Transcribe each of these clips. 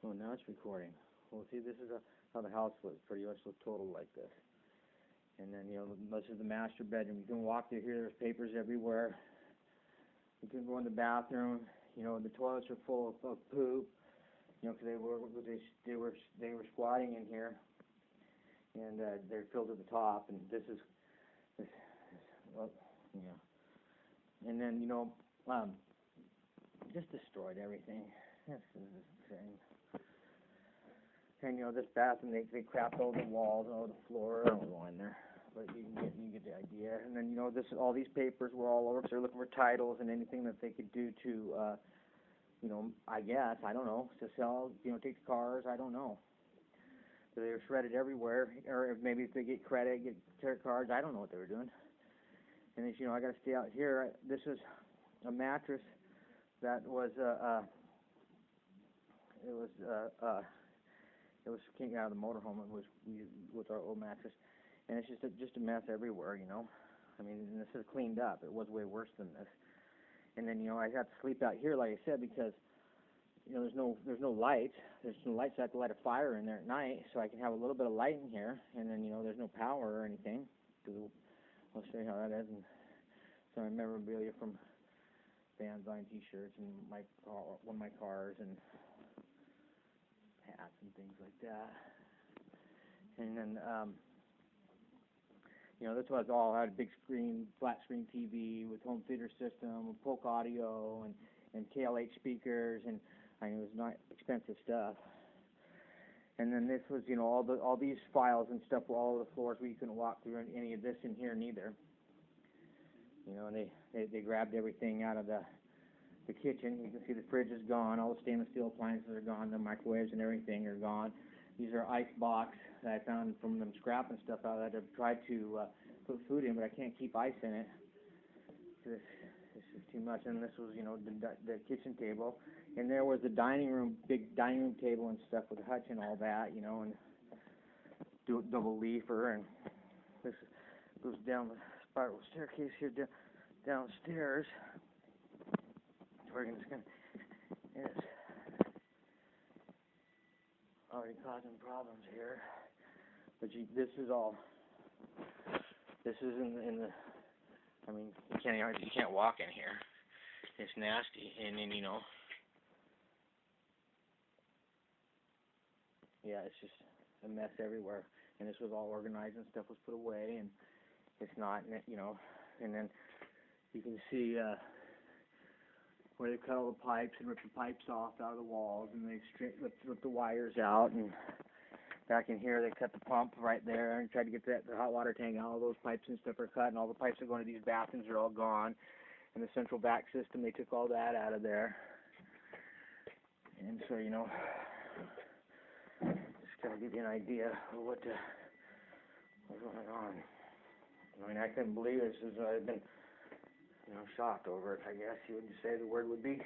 Oh, now it's recording. Well, see, this is how the house was, pretty much looked total like this. And then, this is the master bedroom. You can walk through here, there's papers everywhere. You can go in the bathroom, the toilets are full of poop, because they were squatting in here, and they're filled to the top, and this, and then, just destroyed everything. This is insane. And this bathroom, they crapped over the walls and over the floor. I don't go in there, but you get the idea. And then all these papers were all over because they're looking for titles and anything that they could do to, I guess, I don't know, to sell, take the cars. I don't know. So they were shredded everywhere, or maybe if they get credit, get credit cards. I don't know what they were doing. And then, I got to stay out here. This is a mattress that was it was came out of the motorhome. It was with our old mattress, and it's just a mess everywhere. I mean, and this is cleaned up. It was way worse than this. And then I have to sleep out here, like I said, because there's no light. There's no light, so I have to light a fire in there at night so I can have a little bit of light in here. And then there's no power or anything. I'll show you how that is. And some memorabilia from bands buying T-shirts and one of my cars and hats and things like that. And then this was all had a big screen, flat screen TV with home theater system, with Polk audio and KLH speakers, and it was not expensive stuff. And then this was all these files and stuff were all over the floors where you couldn't walk through any of this in here neither. And they grabbed everything out of the kitchen. You can see the fridge is gone. All the stainless steel appliances are gone. The microwaves and everything are gone. These are ice box that I found from them scrapping stuff out. I've tried to put food in, but I can't keep ice in it. This is too much. And this was, the kitchen table. And there was the big dining room table and stuff with a hutch and all that, and double leafer. And this goes down the spiral staircase here downstairs. We're just gonna. It's already causing problems here, but this is all. This is in the. I mean, you can't walk in here. It's nasty, and then yeah, it's just a mess everywhere. And this was all organized and stuff was put away, and it's not, and then you can see where they cut all the pipes and ripped the pipes off out of the walls, and they ripped the wires out, and back in here they cut the pump right there and tried to get the hot water tank out. All those pipes and stuff are cut, and all the pipes that go into these bathrooms are all gone. And the central vac system, they took all that out of there. And so, just kind of give you an idea of what's going on. I mean, I couldn't believe this. I've been, shocked over it, I guess you would say the word would be.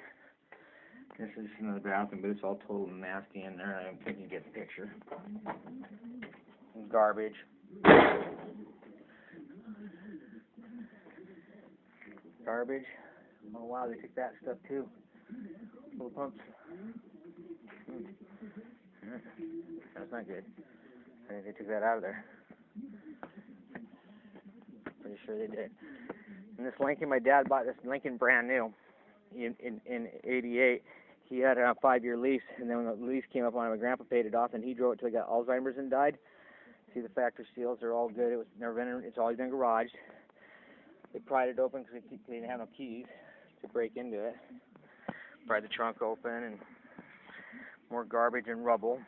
This is another bathroom, but it's all total nasty in there. I don't think you get the picture. And garbage. Garbage. Oh wow, they took that stuff too. Full of pumps. That's not good. I think they took that out of there. Pretty sure they did. And this Lincoln, my dad bought this Lincoln brand new in '88. He had a 5-year lease, and then when the lease came up on him, my grandpa paid it off, and he drove it till he got Alzheimer's and died. See, the factory seals are all good. It's always been garaged. They pried it open because they didn't have no keys to break into it. Pried the trunk open, and more garbage and rubble.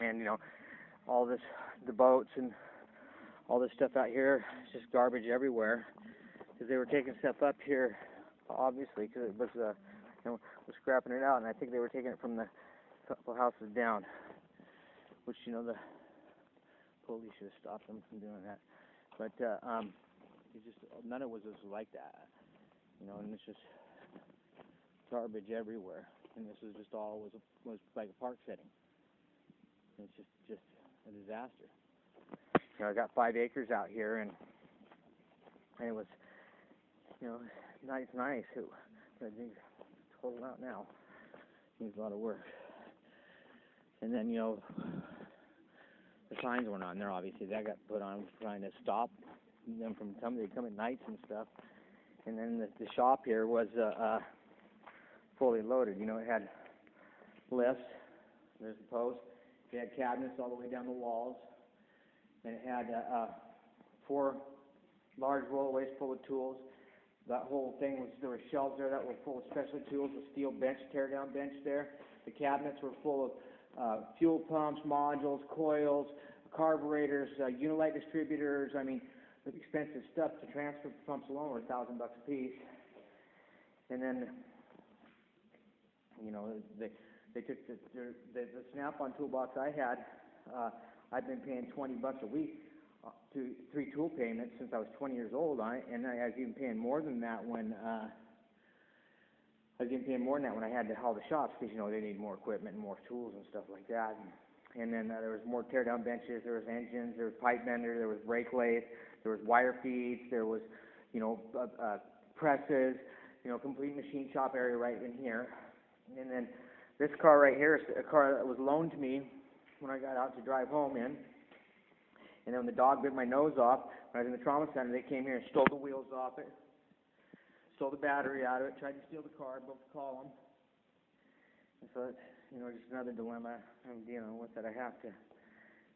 And, all this, the boats and all this stuff out here, it's just garbage everywhere. Because they were taking stuff up here, obviously, because it was, was scrapping it out. And I think they were taking it from the couple houses down, which, the police should have stopped them from doing that. But, none of it was just like that, and it's just garbage everywhere, and this was just all was like a park setting. And it's just a disaster. I got 5 acres out here, and it was, nice. I think it's total out now. Needs a lot of work. And then, you know, the signs weren't on there, obviously. That got put on trying to stop them from coming. They come at nights and stuff. And then the shop here was fully loaded. You know, it had lifts. There's the post. It had cabinets all the way down the walls. And it had 4 large rollaways full of tools. That whole thing was, there were shelves there that were full of specialty tools, a steel bench, tear-down bench there. The cabinets were full of fuel pumps, modules, coils, carburetors, Unilite distributors. I mean, the expensive stuff. The transfer pumps alone were $1,000 a piece. And then, you know, they took the Snap-on toolbox I had. I've been paying $20 a week to 3 tool payments since I was 20 years old on it, and I was even paying more than that when I had to haul the shops, because you know they need more equipment and more tools and stuff like that. And then there was more tear-down benches, there was engines, there was pipe bender, there was brake lathe, there was wire feeds, there was, you know, presses, you know, complete machine shop area right in here. And then this car right here is a car that was loaned to me when I got out to drive home in. And then when the dog bit my nose off, when I was in the trauma center, they came here and stole the wheels off it, stole the battery out of it, tried to steal the car, broke the column. And so it's, you know, just another dilemma I'm dealing with that I have to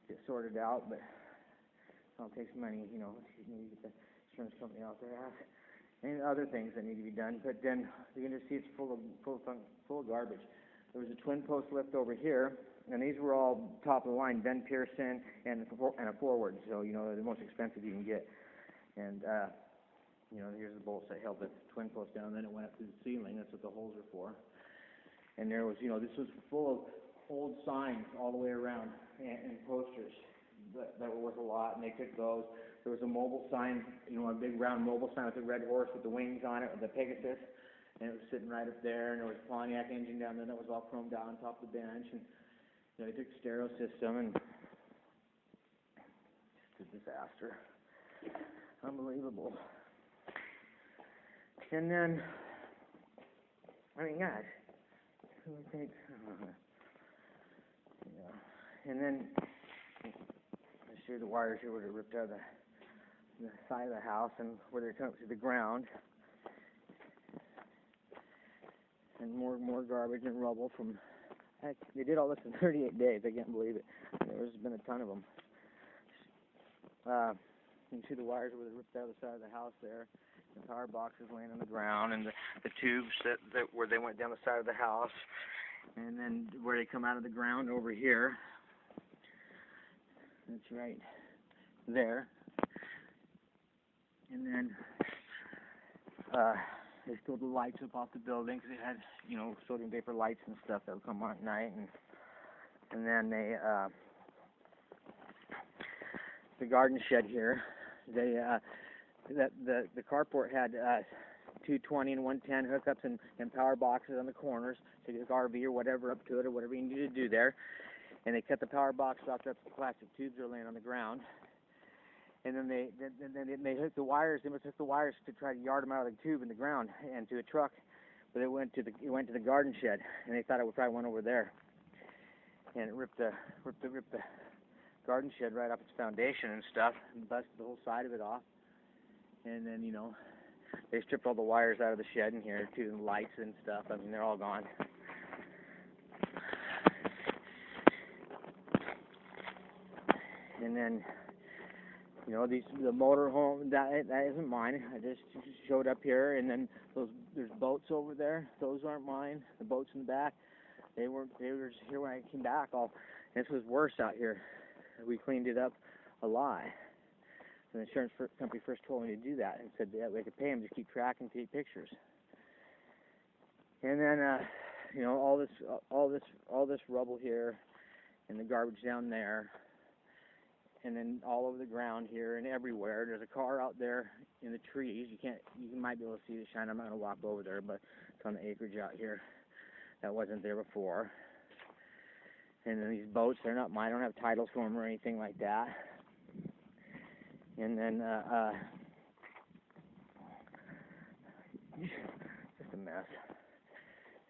get sorted out, but it all takes money, you know, you need to get the insurance company out there, and other things that need to be done. But then you can just see it's full of garbage. There was a twin post lift over here, and these were all top of the line, Ben Pearson and a forward, so you know they're the most expensive you can get. And you know, here's the bolts that held the twin post down. Then it went up to the ceiling. That's what the holes are for. And there was, you know, this was full of old signs all the way around and posters that were worth a lot, and they took those. There was a mobile sign, you know, a big round mobile sign with a red horse with the wings on it, with the Pegasus, and it was sitting right up there. And there was a Pontiac engine down there that was all chromed out on top of the bench. And you know, they took the stereo system, and just a disaster. Unbelievable. And then, I mean, gosh, who would think? Yeah. And then, I show you the wires here where they ripped out the side of the house and where they're coming to the ground. And more garbage and rubble from. Heck, they did all this in 38 days. I can't believe it. There's been a ton of them. You can see the wires where they ripped out the side of the house there. The power boxes laying on the ground, and the tubes that where they went down the side of the house, and then where they come out of the ground over here. That's right there. And then they stole the lights up off the building because they had, you know, sodium vapor lights and stuff that would come on at night, and then they the garden shed here. They the carport had 220 and 110 hookups and power boxes on the corners to get the RV or whatever up to it or whatever you needed to do there. And they cut the power box off. That's the plastic tubes are laying on the ground. And then they hooked the wires. They must hook the wires to try to yard them out of the tube in the ground and to a truck. But it went to the garden shed, and they thought it would probably went over there. And it ripped the garden shed right off its foundation and stuff, and busted the whole side of it off. And then, you know, they stripped all the wires out of the shed in here too, and lights and stuff. I mean, they're all gone. And then, you know, the motor home, that isn't mine. I just showed up here, and then there's boats over there. Those aren't mine. The boats in the back, they were just here when I came back. This was worse out here. We cleaned it up a lot. And the insurance company first told me to do that and said that we could pay them to keep track and take pictures. And then, you know, all this rubble here, and the garbage down there, and then all over the ground here and everywhere. There's a car out there in the trees. You might be able to see the shine. I'm not going to walk over there, but it's on the acreage out here that wasn't there before. And then these boats, they're not mine. I don't have titles for them or anything like that. And then, just a mess.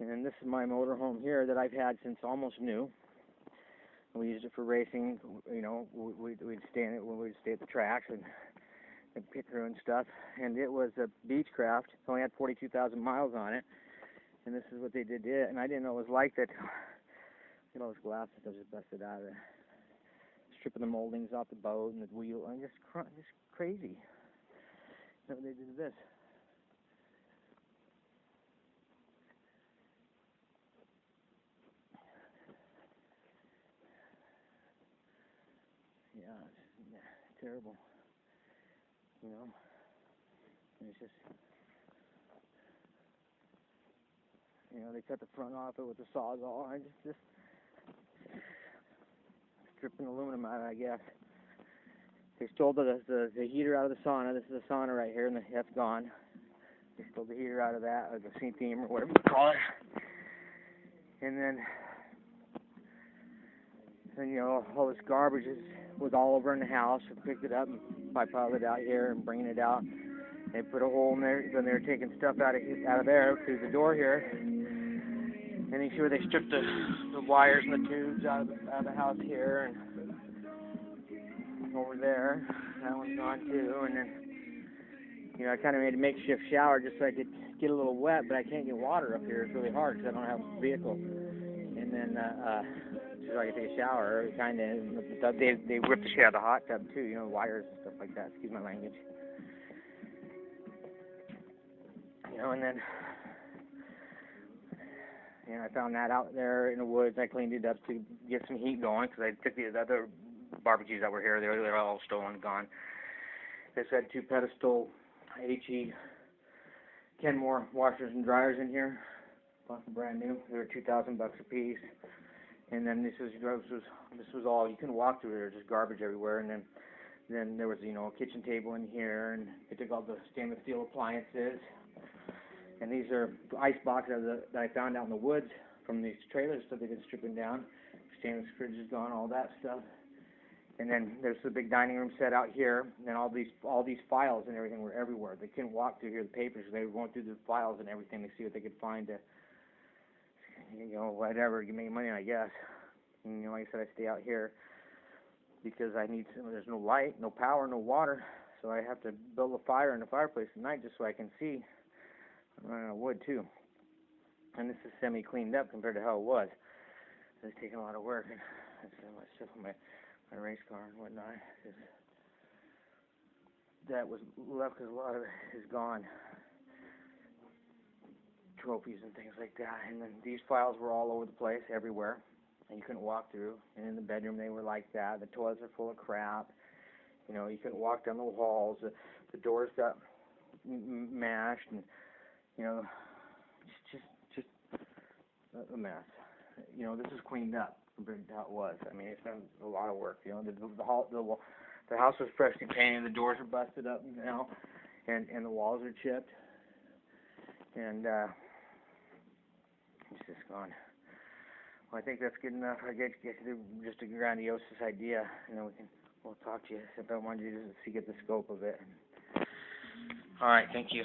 And then this is my motorhome here that I've had since almost new. We used it for racing. You know, we'd stay in it when we'd stay at the tracks and pit crew and stuff. And it was a Beechcraft. It only had 42,000 miles on it. And this is what they did to it. And I didn't know it was like that. Look at all this glass that just busted out of it. Stripping the moldings off the boat and the wheel. And just crazy. That's what they did to this. Yeah, it's terrible. You know, and it's just, you know, they cut the front off it with the sawzall. I just stripping aluminum out of it, I guess. They stole the heater out of the sauna. This is the sauna right here, and that's gone. They stole the heater out of that, or the steam theme, or whatever you call it. And then you know, all this garbage was all over in the house. We picked it up and I piled it out here and bringing it out. They put a hole in there. Then they were taking stuff out of there through the door here. Making sure they stripped the wires and the tubes out of the house here and over there. That one's gone too. And then, you know, I kind of made a makeshift shower just so I could get a little wet, but I can't get water up here. It's really hard because I don't have a vehicle. And then so I could take a shower, kind of. They ripped the shit out of the hot tub too, you know, wires and stuff like that. Excuse my language. You know, and then, you know, I found that out there in the woods. I cleaned it up to get some heat going because I took the other barbecues that were here. They were all stolen and gone. This had 2 pedestal HE Kenmore washers and dryers in here. Bought them brand new. They were $2,000 a piece. And then this was all, you couldn't walk through. There was just garbage everywhere. And then there was, you know, a kitchen table in here, and they took all the stainless steel appliances. And these are ice boxes that I found out in the woods from these trailers that they've been stripping down. Stainless fridge is gone, all that stuff. And then there's the big dining room set out here, and all these files and everything were everywhere. They couldn't walk through here, the papers. They were going through the files and everything to see what they could find to, you know, whatever, to make money, I guess. And, you know, like I said, I stay out here because there's no light, no power, no water, so I have to build a fire in the fireplace at night just so I can see. I'm running out of wood too, and this is semi-cleaned up compared to how it was. It's taking a lot of work, and that's so much stuff on my race car and whatnot. That was left because a lot of it is gone. Trophies and things like that. And then these files were all over the place, everywhere, and you couldn't walk through. And in the bedroom they were like that. The toilets are full of crap. You know, you couldn't walk down the halls. The doors got mashed, and you know, just a mess. You know, this is cleaned up compared to how it was. I mean, it's been a lot of work. You know, the house was freshly painted. The doors are busted up now, and the walls are chipped, and it's just gone. Well, I think that's good enough. I get you just a grandiose idea, and then we'll talk to you. If I wanted you to get the scope of it. All right, thank you.